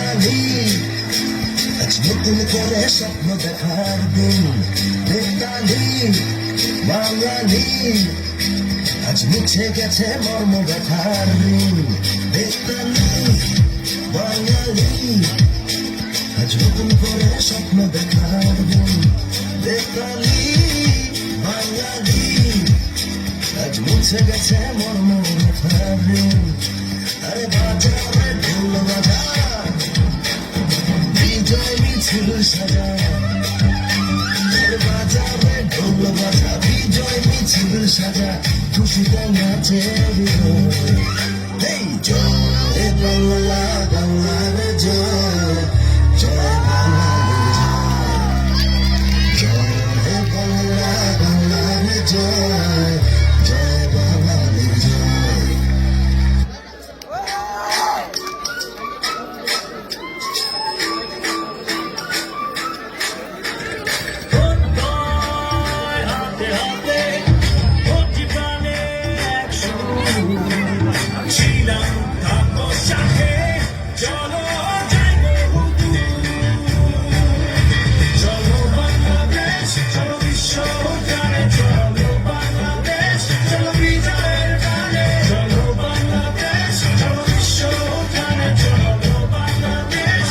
বাঙালি, আজ নতুন করে স্বপ্ন দেখার দিন। বেতালি বাঙালি, আজ মুছে গেছে মর্ম ব্যথার ঋণ। বেতালি বাঙালি, আজ নতুন করে স্বপ্ন দেখার দিন। বেতালি বাঙালি, আজ মুছে গেছে মর্ম ব্যথার ঋণ। আরে বাজা রে ঢোল বাজা, বিজয় মিছিল সাজা। আরে বাজা রে ঢোল বাজা, বিজয় মিছিল সাজা। খুশিতে নাচে হৃদয়। এই জয় বাংলা, বাংলার জয়, জয় বাঙালির জয়। জয় বাংলা, বাংলার জয়, জয় বাঙালির জয়। হাতে হাতে প্রতি প্রাণে একসঙ্গে ছিলাম থাকবো সাথে। চলো যাইবো হুদুর, চলো বাংলাদেশ, চলো বিশ্ব জানে। চলো বাংলাদেশ, চলো বিজয়ের গানে। চলো বাংলাদেশ, চলো বিশ্ব জানে। চলো বাংলাদেশ।